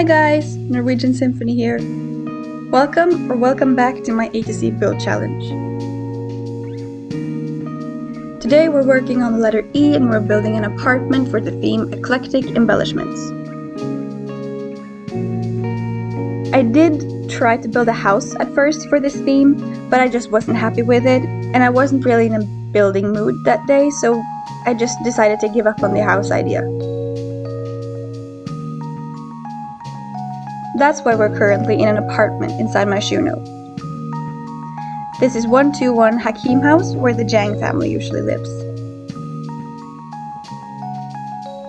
guys, Norwegian Symphony here. Welcome back to my A to Z build challenge. Today we're working on the letter E and we're building an apartment for the theme Eclectic Embellishments. I did try to build a house at first for this theme, but I just wasn't happy with it, and I wasn't really in a building mood that day, so I just decided to give up on the house idea. That's why we're currently in an apartment inside my shoe note. This is 121 Hakim House, where the Jang family usually lives.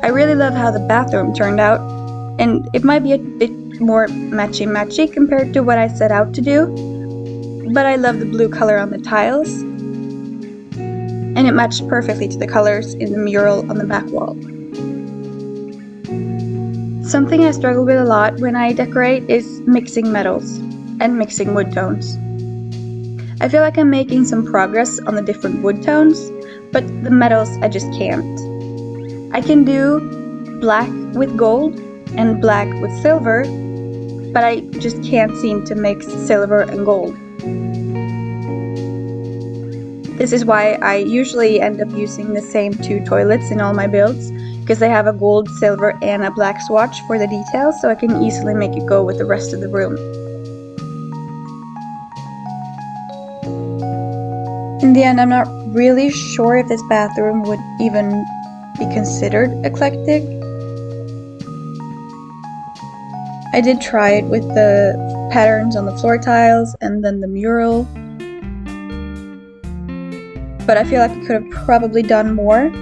I really love how the bathroom turned out, and it might be a bit more matchy-matchy compared to what I set out to do, but I love the blue color on the tiles, and it matched perfectly to the colors in the mural on the back wall. Something I struggle with a lot when I decorate is mixing metals and mixing wood tones. I feel like I'm making some progress on the different wood tones, but the metals I just can't. I can do black with gold and black with silver, but I just can't seem to mix silver and gold. This is why I usually end up using the same two toilets in all my builds, because they have a gold, silver, and a black swatch for the details, so I can easily make it go with the rest of the room. In the end, I'm not really sure if this bathroom would even be considered eclectic. I did try it with the patterns on the floor tiles and then the mural, but I feel like I could have probably done more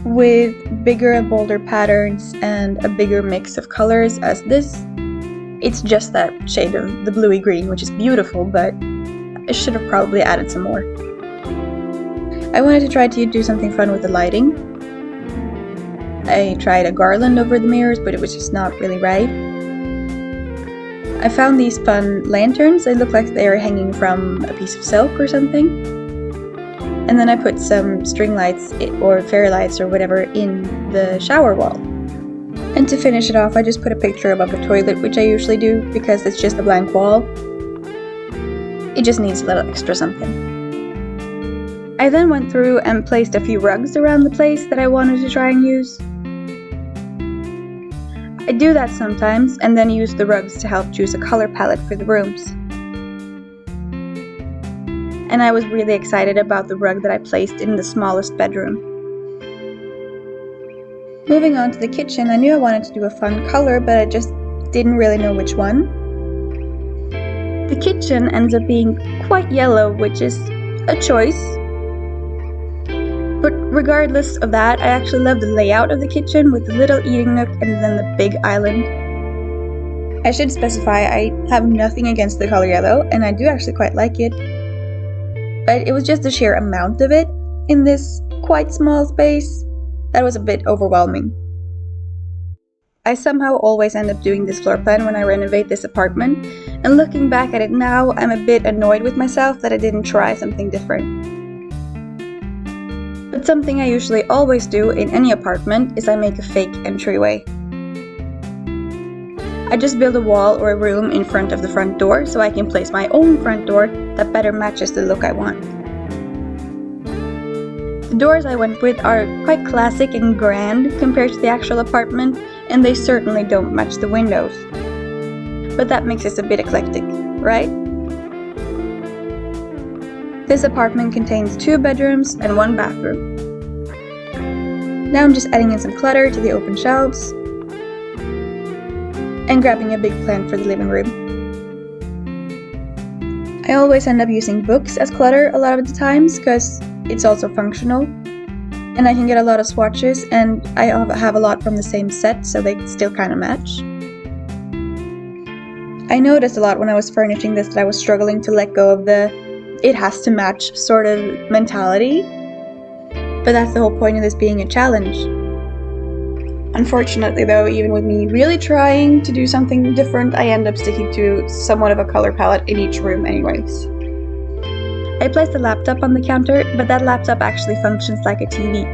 with bigger and bolder patterns and a bigger mix of colors, as this, it's just that shade of the bluey green, which is beautiful, but I should have probably added some more. I wanted to try to do something fun with the lighting. I tried a garland over the mirrors, but it was just not really right. I found these fun lanterns. They look like they are hanging from a piece of silk or something. And then I put some string lights or fairy lights or whatever in the shower wall. And to finish it off, I just put a picture above the toilet, which I usually do because it's just a blank wall. It just needs a little extra something. I then went through and placed a few rugs around the place that I wanted to try and use. I do that sometimes and then use the rugs to help choose a color palette for the rooms. And I was really excited about the rug that I placed in the smallest bedroom. Moving on to the kitchen, I knew I wanted to do a fun color, but I just didn't really know which one. The kitchen ends up being quite yellow, which is a choice. But regardless of that, I actually love the layout of the kitchen with the little eating nook and then the big island. I should specify I have nothing against the color yellow, and I do actually quite like it. But it was just the sheer amount of it in this quite small space that was a bit overwhelming. I somehow always end up doing this floor plan when I renovate this apartment, and looking back at it now, I'm a bit annoyed with myself that I didn't try something different. But something I usually always do in any apartment is I make a fake entryway. I just build a wall or a room in front of the front door so I can place my own front door that better matches the look I want. The doors I went with are quite classic and grand compared to the actual apartment, and they certainly don't match the windows. But that makes it a bit eclectic, right? This apartment contains 2 bedrooms and 1 bathroom. Now I'm just adding in some clutter to the open shelves and grabbing a big plant for the living room. I always end up using books as clutter a lot of the times because it's also functional, and I can get a lot of swatches, and I have a lot from the same set, so they still kind of match. I noticed a lot when I was furnishing this that I was struggling to let go of the it has to match sort of mentality, but that's the whole point of this being a challenge. Unfortunately though, even with me really trying to do something different, I end up sticking to somewhat of a color palette in each room anyways. I placed a laptop on the counter, but that laptop actually functions like a TV.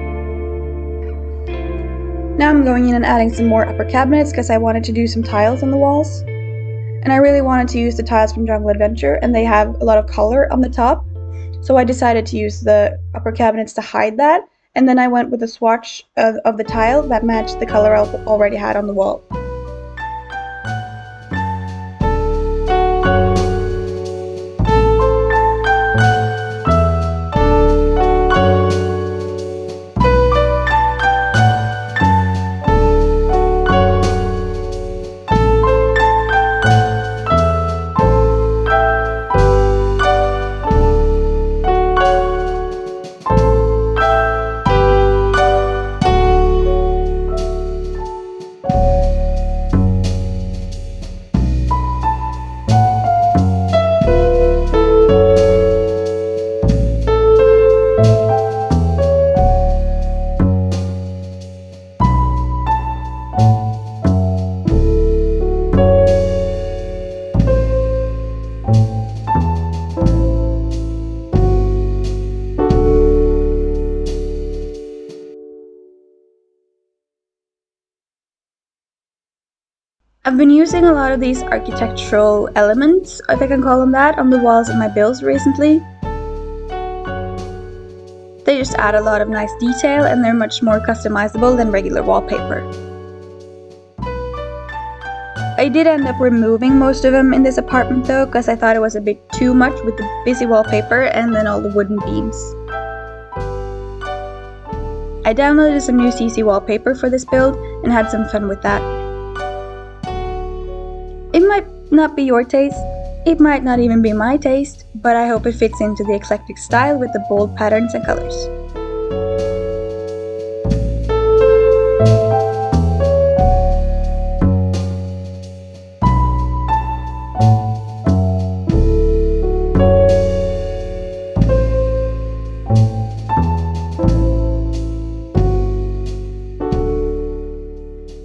Now I'm going in and adding some more upper cabinets because I wanted to do some tiles on the walls. And I really wanted to use the tiles from Jungle Adventure, and they have a lot of color on the top. So I decided to use the upper cabinets to hide that, and then I went with a swatch of the tile that matched the color I already had on the wall. I've been using a lot of these architectural elements, if I can call them that, on the walls of my builds recently. They just add a lot of nice detail and they're much more customizable than regular wallpaper. I did end up removing most of them in this apartment though, because I thought it was a bit too much with the busy wallpaper and then all the wooden beams. I downloaded some new CC wallpaper for this build and had some fun with that. It might not be your taste, it might not even be my taste, but I hope it fits into the eclectic style with the bold patterns and colors.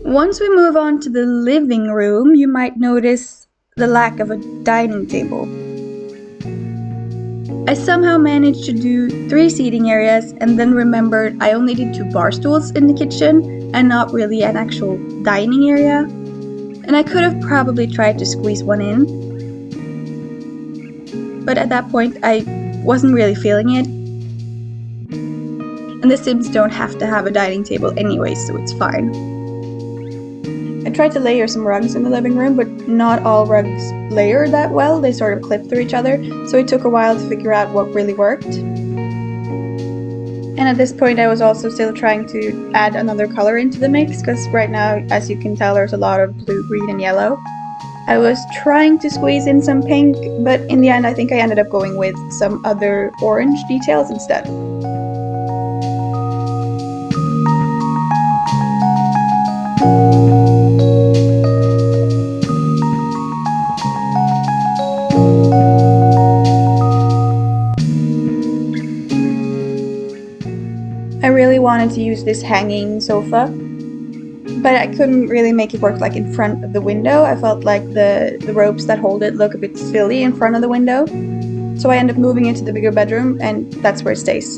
Once we move on to the living room, you might notice the lack of a dining table. I somehow managed to do 3 seating areas and then remembered I only did 2 bar stools in the kitchen and not really an actual dining area. And I could have probably tried to squeeze one in. But at that point I wasn't really feeling it. And the Sims don't have to have a dining table anyway, so it's fine. I tried to layer some rugs in the living room, but not all rugs layer that well, they sort of clip through each other, so it took a while to figure out what really worked. And at this point I was also still trying to add another color into the mix, because right now, as you can tell, there's a lot of blue, green, and yellow. I was trying to squeeze in some pink, but in the end I think I ended up going with some other orange details instead. I really wanted to use this hanging sofa, but I couldn't really make it work like in front of the window. I felt like the ropes that hold it look a bit silly in front of the window. So I ended up moving it to the bigger bedroom, and that's where it stays.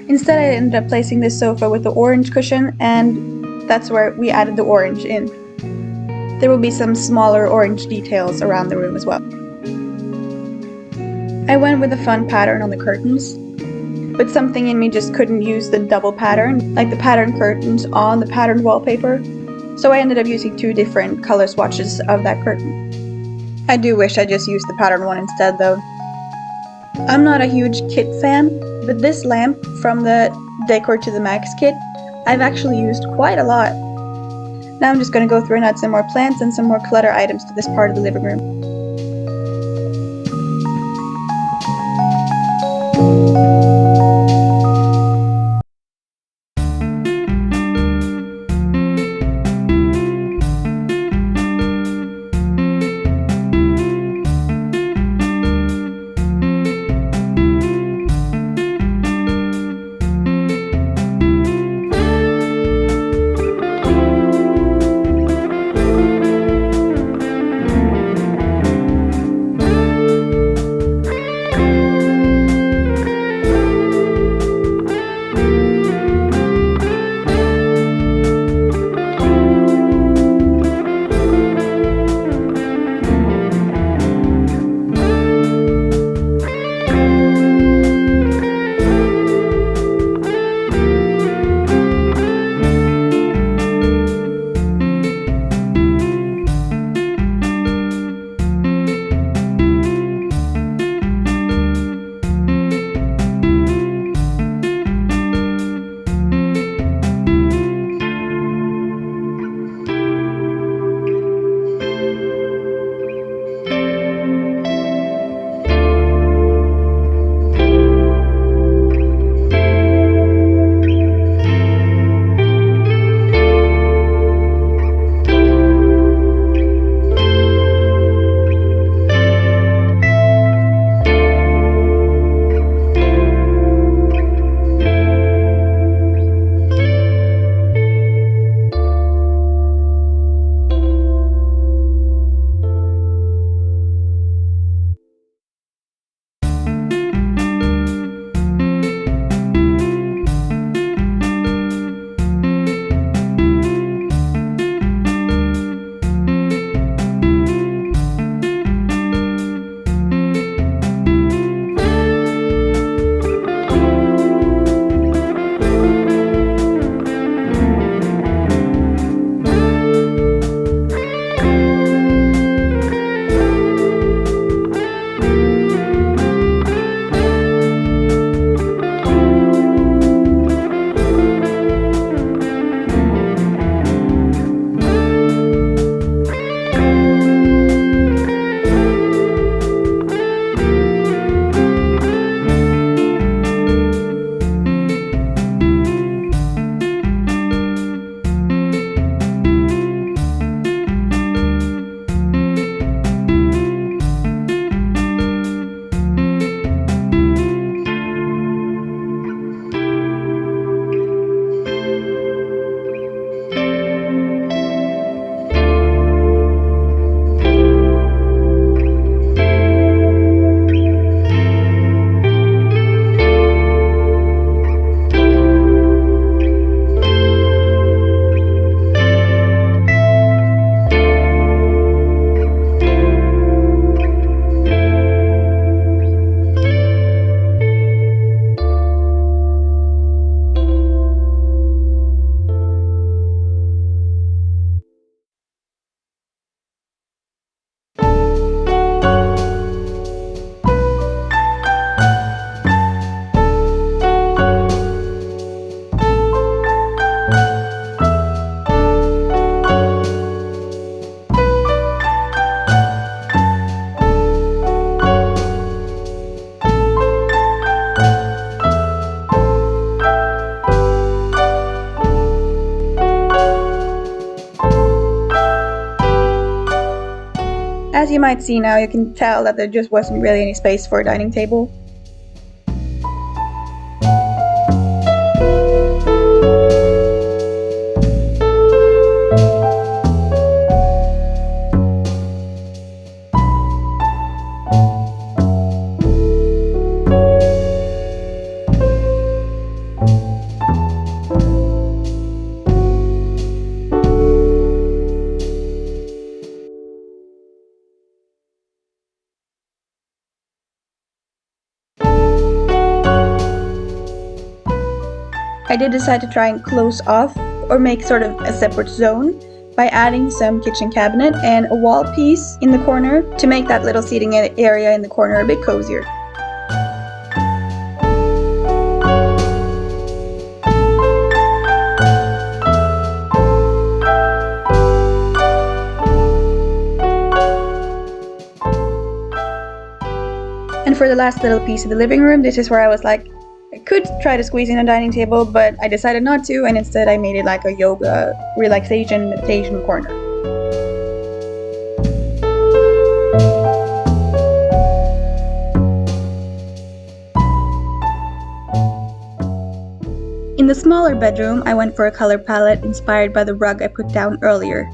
Instead I ended up placing this sofa with the orange cushion, and that's where we added the orange in. There will be some smaller orange details around the room as well. I went with a fun pattern on the curtains, but something in me just couldn't use the double pattern, like the pattern curtains on the patterned wallpaper, so I ended up using 2 different color swatches of that curtain. I do wish I just used the pattern one instead though. I'm not a huge kit fan, but this lamp from the Decor to the Max kit, I've actually used quite a lot. Now I'm just going to go through and add some more plants and some more clutter items to this part of the living room. you might see now, you can tell that there just wasn't really any space for a dining table. I did decide to try and close off or make sort of a separate zone by adding some kitchen cabinet and a wall piece in the corner to make that little seating area in the corner a bit cozier. And for the last little piece of the living room, this is where I was like, I could try to squeeze in a dining table, but I decided not to, and instead I made it like a yoga, relaxation, meditation corner. In the smaller bedroom, I went for a color palette inspired by the rug I put down earlier.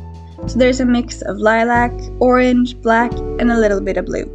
So there's a mix of lilac, orange, black, and a little bit of blue.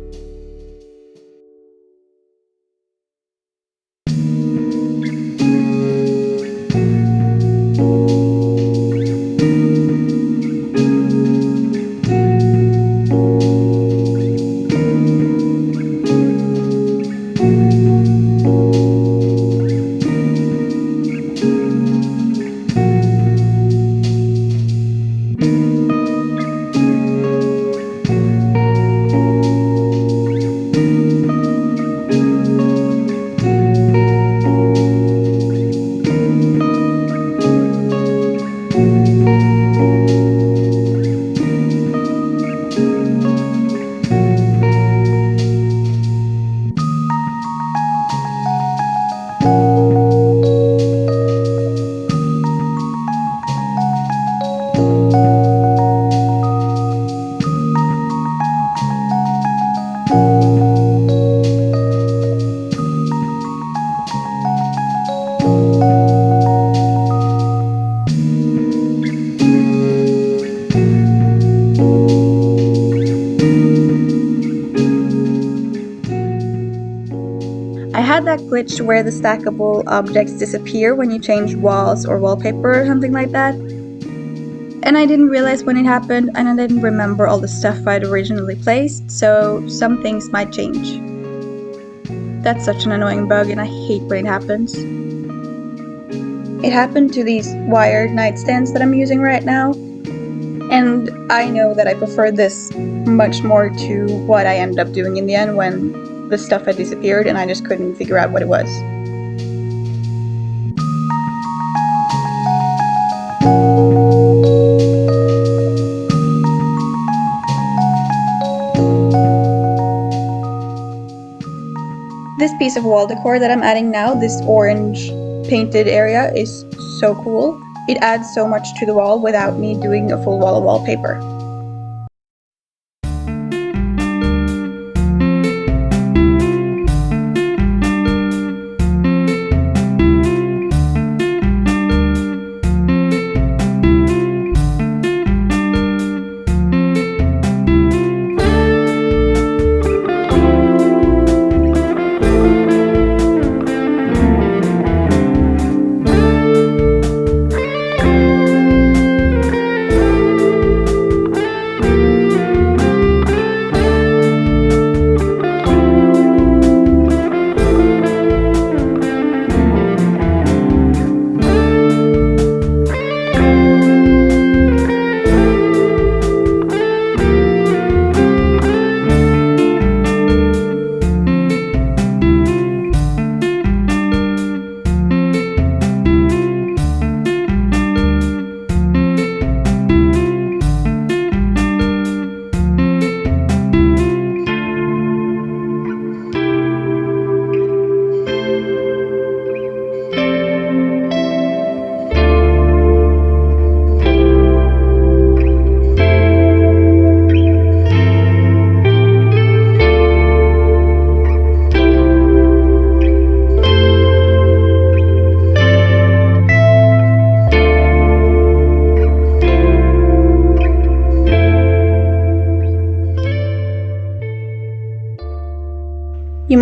I had that glitch where the stackable objects disappear when you change walls or wallpaper or something like that. And I didn't realize when it happened, and I didn't remember all the stuff I'd originally placed, so some things might change. That's such an annoying bug, and I hate when it happens. It happened to these wired nightstands that I'm using right now, and I know that I prefer this much more to what I ended up doing in the end when the stuff had disappeared and I just couldn't figure out what it was. This piece of wall decor that I'm adding now, this orange painted area, is so cool. It adds so much to the wall without me doing a full wall of wallpaper.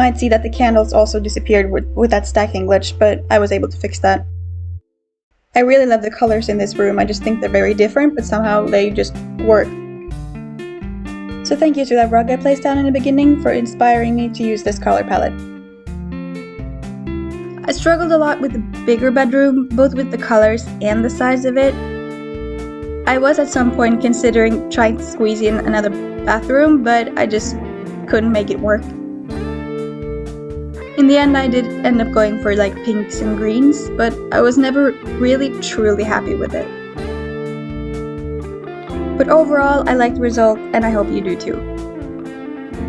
might see that the candles also disappeared with that stacking glitch, but I was able to fix that. I really love the colors in this room. I just think they're very different, but somehow they just work. So thank you to that rug I placed down in the beginning for inspiring me to use this color palette. I struggled a lot with the bigger bedroom, both with the colors and the size of it. I was at some point considering trying to squeeze in another bathroom, but I just couldn't make it work. In the end, I did end up going for like pinks and greens, but I was never really truly happy with it. But overall, I like the result, and I hope you do too.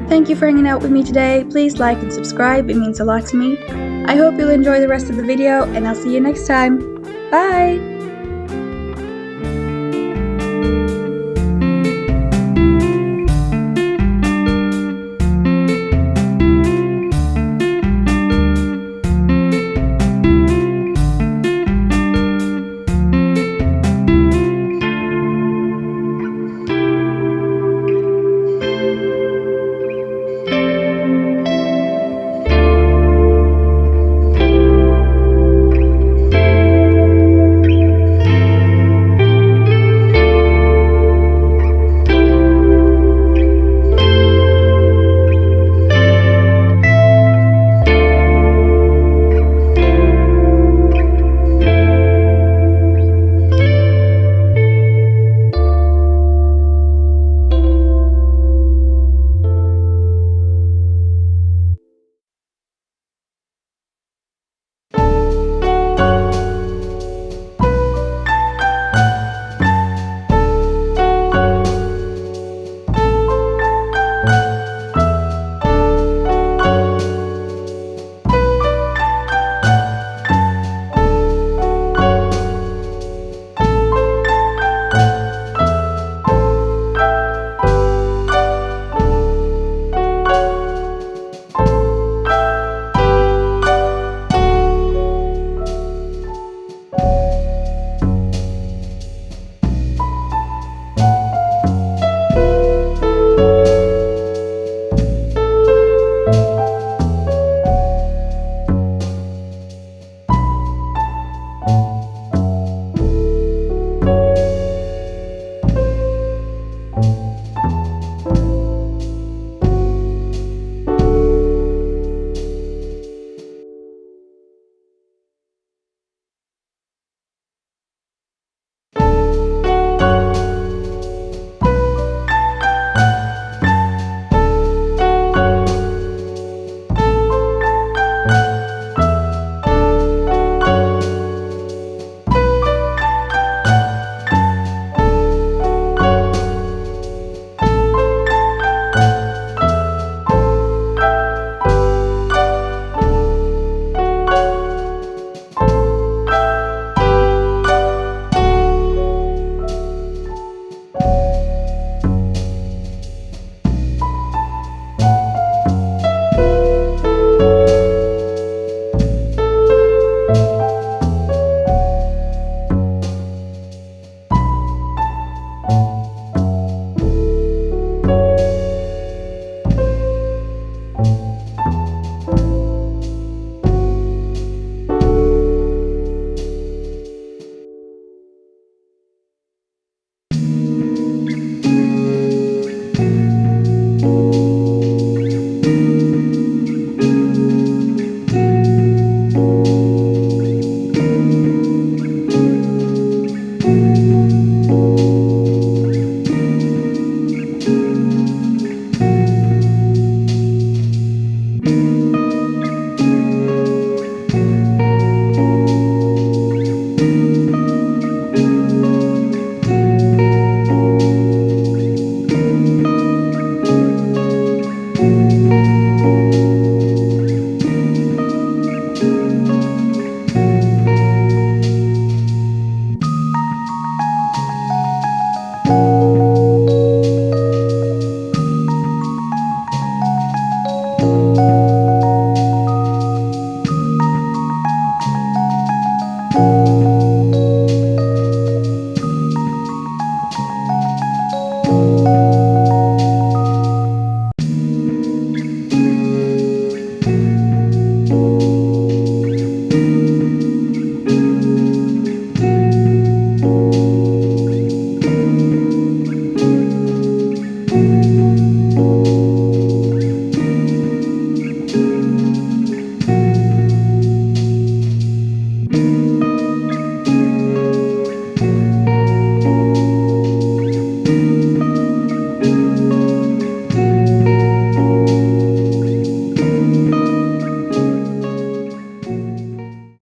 Thank you for hanging out with me today. Please like and subscribe, it means a lot to me. I hope you'll enjoy the rest of the video, and I'll see you next time. Bye!